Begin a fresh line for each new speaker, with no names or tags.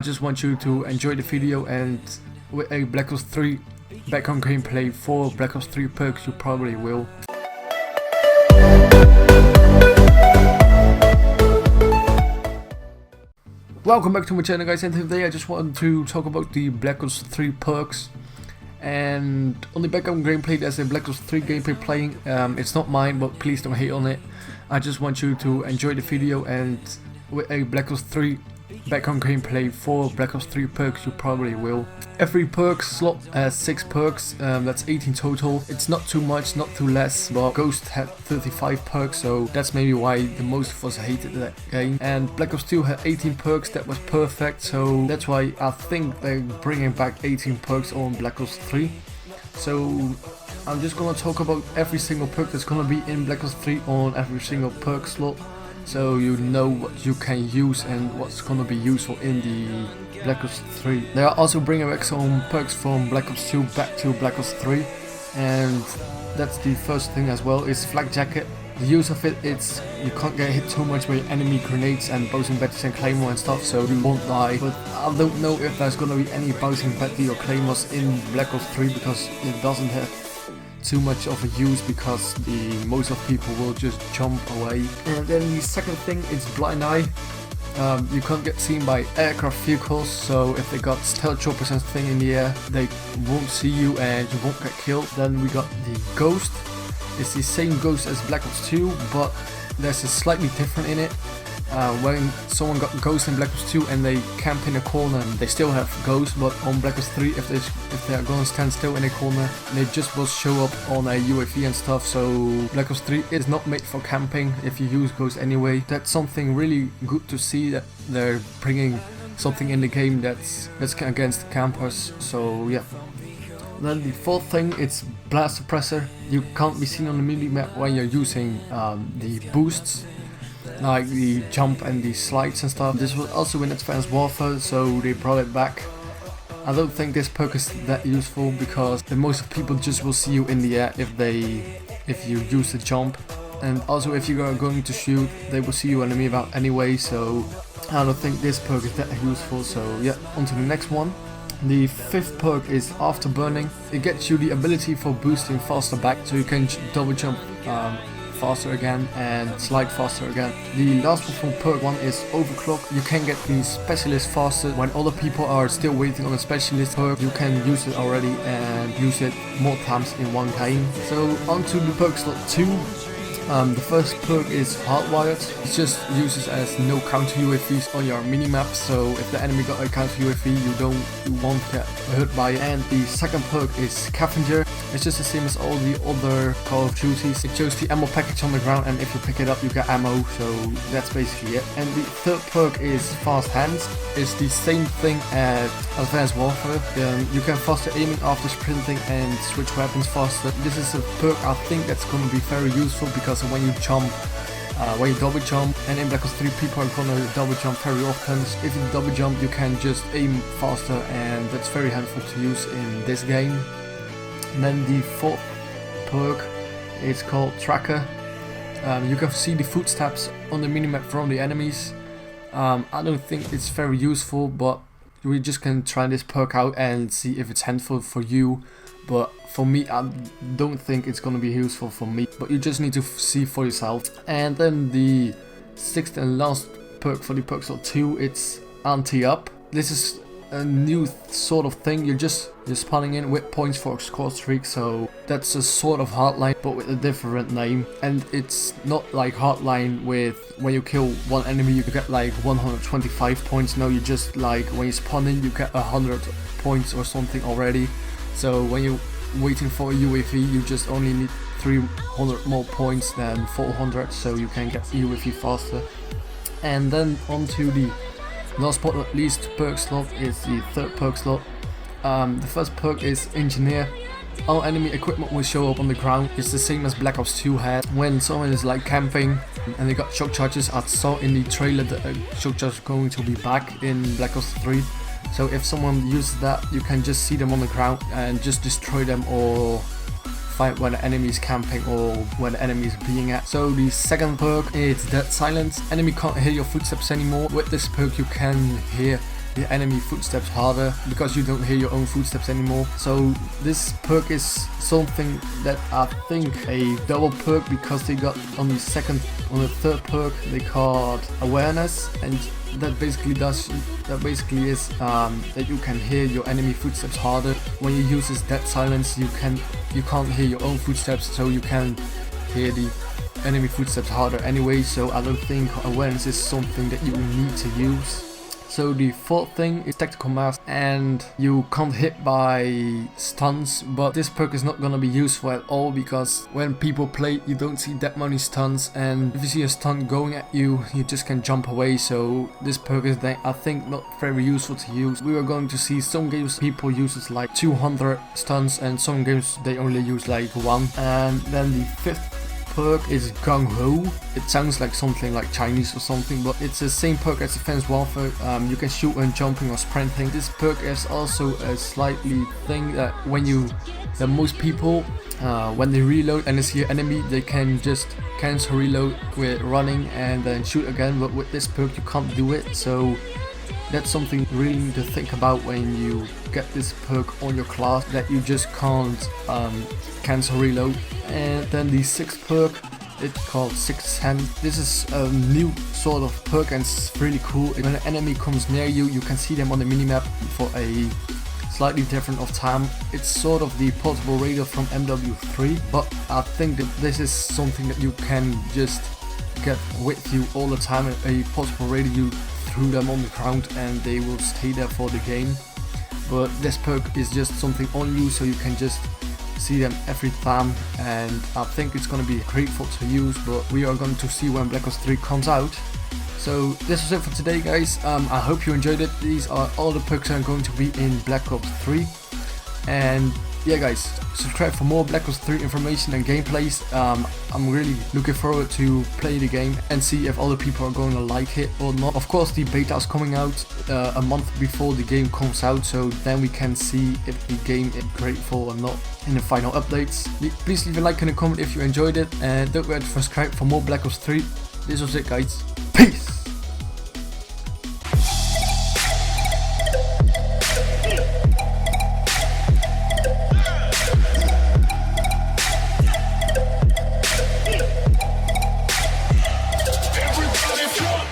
just want you to enjoy the video, and with a Black Ops 3 background gameplay for Black Ops 3 perks, you probably will. Welcome back to my channel, guys, and today I just wanted to talk about the Black Ops 3 perks. And on the background gameplay there's a Black Ops 3 gameplay playing. It's not mine, but please don't hate on it. I just want you to enjoy the video, and with a Black Ops 3 background gameplay for Black Ops 3 perks, you probably will. Every perk slot has 6 perks, that's 18 total. It's not too much, not too less, but Ghost had 35 perks, so that's maybe why the most of us hated that game. And Black Ops 2 had 18 perks, that was perfect, so that's why I think they're bringing back 18 perks on Black Ops 3. So I'm just gonna talk about every single perk that's gonna be in Black Ops 3 on every single perk slot, so you know what you can use and what's gonna be useful in the Black Ops 3. They are also bringing back some perks from Black Ops 2 back to Black Ops 3, and that's the first thing as well, is Flak Jacket. The use of it, it's you can't get hit too much by enemy grenades and bouncing betties and claymore and stuff, so you won't die. But I don't know if there's gonna be any bouncing betty or claymores in Black Ops 3, because it doesn't have too much of a use, because most of people will just jump away. And then the second thing is Blind Eye. You can't get seen by aircraft vehicles, so if they got stealth choppers and thing in the air, they won't see you and you won't get killed. Then we got the Ghost. It's the same Ghost as Black Ops 2, but there's a slightly different in it. When someone got Ghost in Black Ops 2 and they camp in a corner, they still have Ghost, but on Black Ops 3, if they are gonna stand still in a corner, they just will show up on a UAV and stuff. So Black Ops 3 is not made for camping if you use Ghost anyway. That's something really good to see, that they're bringing something in the game that's against campers, so yeah. Then the fourth thing, it's Blast Suppressor. You can't be seen on the minimap when you're using the boosts, like the jump and the slides and stuff. This was also in Advanced Warfare, so they brought it back. I don't think this perk is that useful, because most people just will see you in the air if you use the jump. And also if you are going to shoot, they will see you on the minimap anyway, so I don't think this perk is that useful. So yeah, on to the next one. The fifth perk is Afterburning. It gets you the ability for boosting faster back, so you can double jump faster again and slide faster again. The last one from perk 1 is Overclock. You can get the specialist faster. When other people are still waiting on a specialist perk, you can use it already and use it more times in one game. So on to the perk slot 2. The first perk is Hardwired. It just uses as no counter UAVs on your minimap, so if the enemy got a counter UAV, you won't get hurt by it. And the second perk is Scavenger. It's just the same as all the other Call of Duties. It shows the ammo package on the ground, and if you pick it up you get ammo, so that's basically it. And the third perk is Fast Hands. It's the same thing as Advanced Warfare. You can faster aiming after sprinting and switch weapons faster. This is a perk I think that's going to be very useful, because when you jump, when you double jump, and in Black Ops 3 people are gonna double jump very often. If you double jump, you can just aim faster, and that's very helpful to use in this game. And then the fourth perk is called Tracker. You can see the footsteps on the minimap from the enemies. I don't think it's very useful, but we just can try this perk out and see if it's helpful for you. But for me, I don't think it's gonna be useful for me, but you just need to see for yourself. And then the sixth and last perk for the perk slot 2, it's Anti-Up. This is a new sort of thing. You're spawning in with points for a score streak, so that's a sort of hardline but with a different name. And it's not like hardline with when you kill one enemy you get like 125 points. No, you just like when you spawn in you get 100 points or something already. So when you're waiting for a UAV, you just only need 300 more points than 400, so you can get UAV faster. And then on to the last but not least perk slot is the third perk slot. The first perk is Engineer. All enemy equipment will show up on the ground. It's the same as Black Ops 2 had. When someone is like camping and they got shock charges, I saw in the trailer that shock charges are going to be back in Black Ops 3. So if someone uses that, you can just see them on the ground and just destroy them, or find when the enemy is camping or when the enemy is being at. So the second perk is Dead Silence. Enemy can't hear your footsteps anymore. With this perk you can hear the enemy footsteps harder because you don't hear your own footsteps anymore. So this perk is something that I think a double perk, because they got on the third perk they called awareness, and that basically is that you can hear your enemy footsteps harder. When you use this dead silence, you can't hear your own footsteps, so you can hear the enemy footsteps harder anyway. So I don't think awareness is something that you need to use. So the fourth thing is tactical mask, and you can't hit by stuns, but this perk is not gonna be useful at all because when people play you don't see that many stuns, and if you see a stun going at you, you just can jump away. So this perk is, I think, not very useful to use. We are going to see some games people use like 200 stuns, and some games they only use like 1. And then the fifth perk is Gung Ho. It sounds like something like Chinese or something, but it's the same perk as Advanced Warfare. You can shoot when jumping or sprinting. This perk is also a slightly thing that most people when they reload and they see an enemy, they can just cancel reload with running and then shoot again, but with this perk you can't do it. So that's something really to think about when you get this perk on your class, that you just can't cancel reload. And then the sixth perk, it's called Sixth Sense. This is a new sort of perk and it's really cool. When an enemy comes near you, you can see them on the minimap for a slightly different of time. It's sort of the portable radar from MW3, but I think that this is something that you can just get with you all the time. A portable radar, you threw them on the ground and they will stay there for the game. But this perk is just something on you, so you can just see them every time, and I think it's gonna be grateful to use, but we are going to see when Black Ops 3 comes out. So this was it for today, guys. I hope you enjoyed it. These are all the perks that are going to be in Black Ops 3, and yeah guys, subscribe for more Black Ops 3 information and gameplays. I'm really looking forward to play the game and see if other people are going to like it or not. Of course the beta is coming out a month before the game comes out, so then we can see if the game is grateful or not in the final updates. Please leave a like and a comment if you enjoyed it, and don't forget to subscribe for more Black Ops 3. This was it, guys. Peace!